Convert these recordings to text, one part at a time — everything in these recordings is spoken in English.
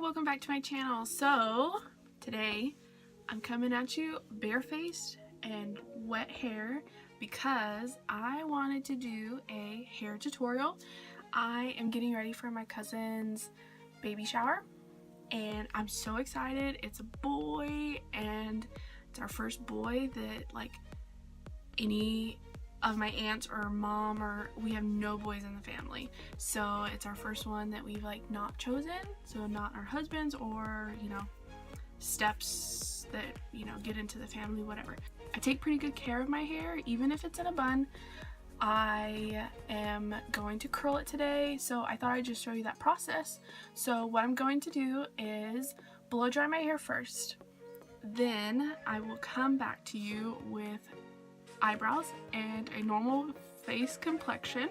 welcome back to my channel. So today I'm coming at you barefaced and wet hair because I wanted to do a hair tutorial. I am getting ready for my cousin's baby shower and I'm so excited. It's a boy and it's our first boy that like any of my aunts or mom, or we have no boys in the family, so it's our first one that we've like not chosen, so not our husbands or steps that get into the family, whatever. I take pretty good care of my hair even if it's in a bun. I am going to curl it today, so I thought I'd just show you that process. So what I'm going to do is blow dry my hair first, then I will come back to you with eyebrows and a normal face complexion,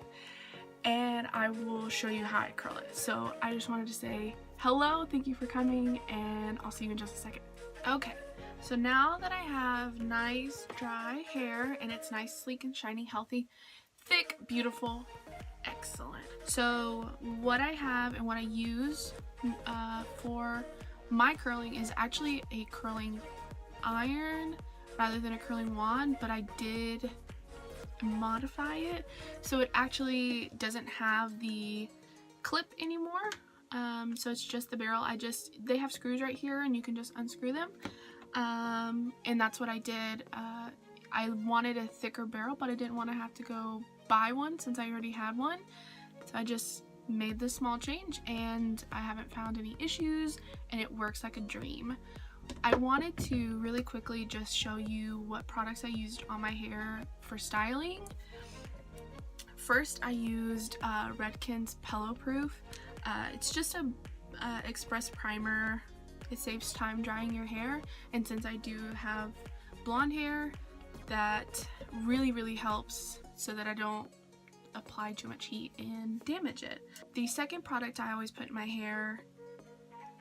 and I will show you how I curl it. So I just wanted to say hello, thank you for coming, and I'll see you in just a second. Okay, so now that I have nice dry hair and it's nice, sleek and shiny, healthy, thick, beautiful, excellent. So what I have and what I use for my curling is actually a curling iron rather than a curling wand, but I did modify it so it actually doesn't have the clip anymore. So it's just the barrel. They have screws right here and you can just unscrew them, and that's what I did. I wanted a thicker barrel, but I didn't want to have to go buy one since I already had one, so I just made this small change and I haven't found any issues and it works like a dream. I wanted to really quickly just show you what products I used on my hair for styling. First, I used Redken's Pillow Proof. It's just a express primer. It saves time drying your hair, and since I do have blonde hair, that really helps so that I don't apply too much heat and damage it. The second product I always put in my hair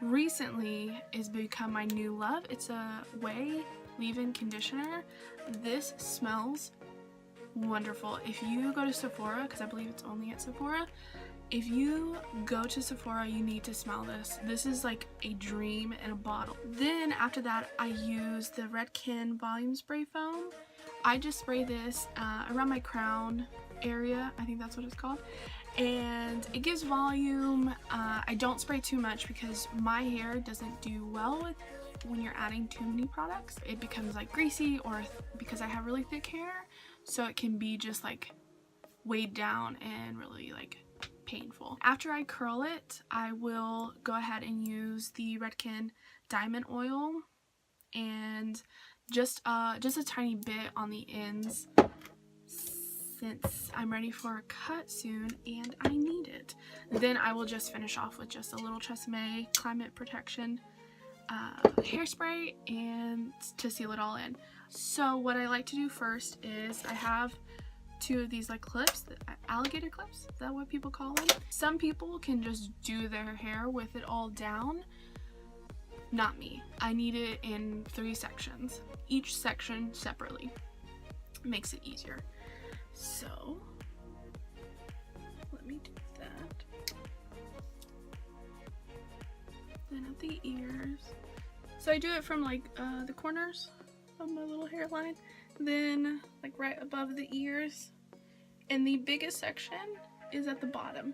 recently is become my new love. It's a Ouai leave-in conditioner. This smells wonderful. If you go to Sephora, because I believe it's only at Sephora, if you go to Sephora, you need to smell this. This is like a dream in a bottle. Then after that, I use the Redken volume spray foam. I just spray this around my crown area, I think that's what it's called, and it gives volume. I don't spray too much because my hair doesn't do well with when you're adding too many products. It becomes like greasy, or because I have really thick hair, so it can be just like weighed down and really like painful. After I curl it, I will go ahead and use the Redken diamond oil and just a tiny bit on the ends, since I'm ready for a cut soon and I need it. Then I will just finish off with just a little Tresemme climate protection hairspray and to seal it all in. So what I like to do first is I have two of these like clips, alligator clips, is that what people call them? Some people can just do their hair with it all down. Not me. I need it in 3 sections, each section separately. Makes it easier. So let me do that. Then at the ears. So I do it from like the corners of my little hairline, then like right above the ears, and the biggest section is at the bottom.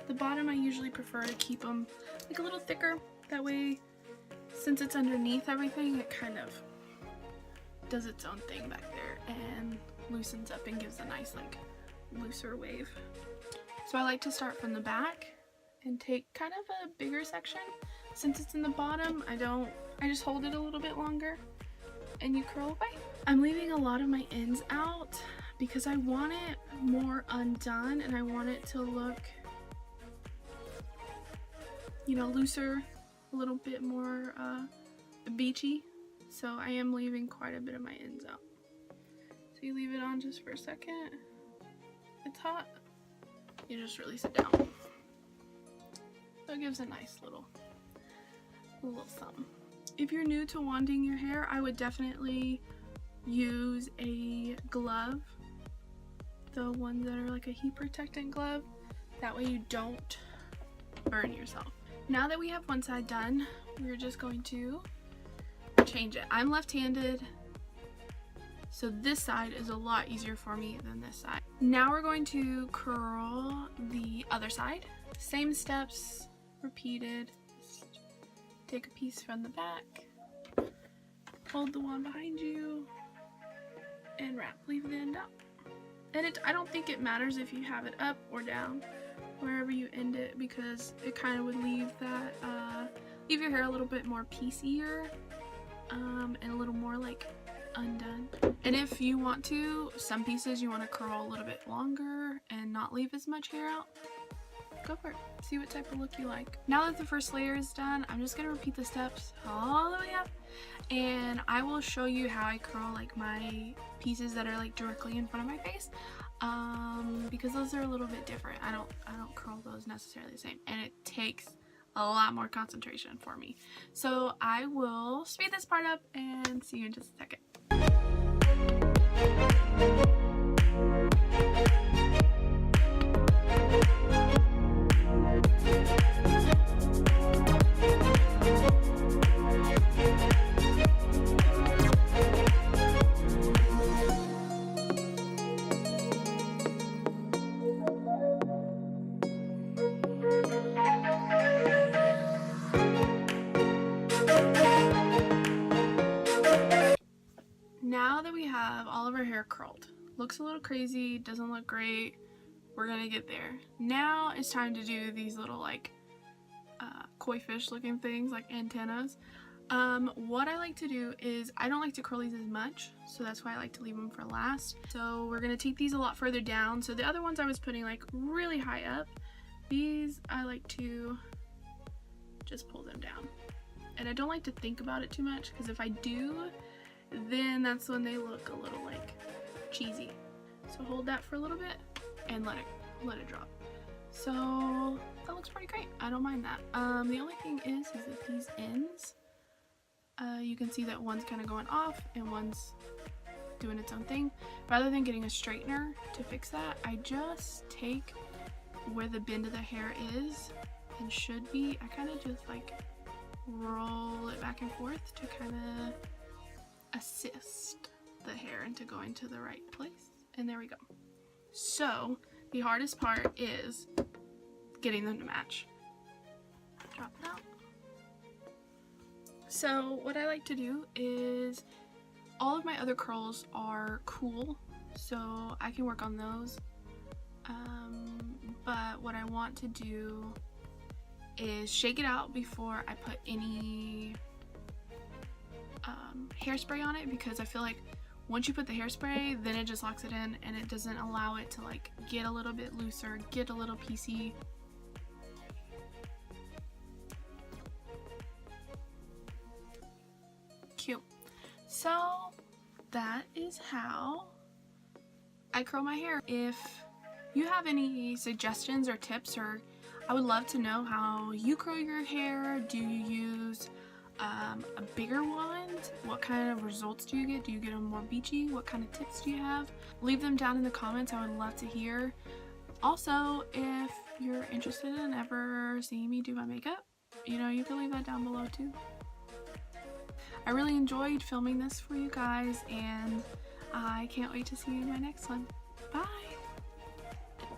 The bottom I usually prefer to keep them like a little thicker. That way, since it's underneath everything, it kind of does its own thing back there and loosens up and gives a nice like looser wave. So I like to start from the back and take kind of a bigger section. Since it's in the bottom, I just hold it a little bit longer and you curl away. I'm leaving a lot of my ends out because I want it more undone and I want it to look, looser, a little bit more beachy. So I am leaving quite a bit of my ends out. So you leave it on just for a second. It's hot. You just release it down. So it gives a nice little something. If you're new to wanding your hair, I would definitely use a glove. The ones that are like a heat protectant glove. That way you don't burn yourself. Now that we have one side done, we're just going to change it. I'm left-handed, so this side is a lot easier for me than this side. Now we're going to curl the other side. Same steps repeated. Just take a piece from the back, hold the one behind you, and wrap. Leave the end up. And I don't think it matters if you have it up or down, wherever you end it, because it kind of would leave that leave your hair a little bit more piecier, and a little more like undone. And if you want to, some pieces you want to curl a little bit longer and not leave as much hair out, go for it. See what type of look you like. Now that the first layer is done, I'm just gonna repeat the steps all the way up, and I will show you how I curl like my pieces that are like directly in front of my face, because those are a little bit different. I don't curl those necessarily the same, and it takes a lot more concentration for me. So I will speed this part up and see you in just a second. Now that we have all of our hair curled, looks a little crazy, doesn't look great, we're gonna get there. Now it's time to do these little like koi fish looking things, like antennas. What I like to do is, I don't like to curl these as much, so that's why I like to leave them for last. So we're gonna take these a lot further down. So the other ones I was putting like really high up, these I like to just pull them down. And I don't like to think about it too much, because if I do, then that's when they look a little like cheesy. So hold that for a little bit and let it drop. So that looks pretty great. I don't mind that. The only thing is that these ends, you can see that one's kind of going off and one's doing its own thing. Rather than getting a straightener to fix that, I just take where the bend of the hair is and should be, I kind of just like roll it back and forth to kind of assist the hair into going to the right place. And there we go. So the hardest part is getting them to match. Drop it out. So what I like to do is, all of my other curls are cool, so I can work on those. But what I want to do is shake it out before I put any hairspray on it, because I feel like once you put the hairspray, then it just locks it in and it doesn't allow it to like get a little bit looser, get a little piecey. Cute. So that is how I curl my hair. If you have any suggestions or tips, or I would love to know how you curl your hair. Do you use a bigger wand? What kind of results do you get? Do you get them more beachy? What kind of tips do you have? Leave them down in the comments. I would love to hear. Also, if you're interested in ever seeing me do my makeup, you know, you can leave that down below too. I really enjoyed filming this for you guys, and I can't wait to see you in my next one. Bye!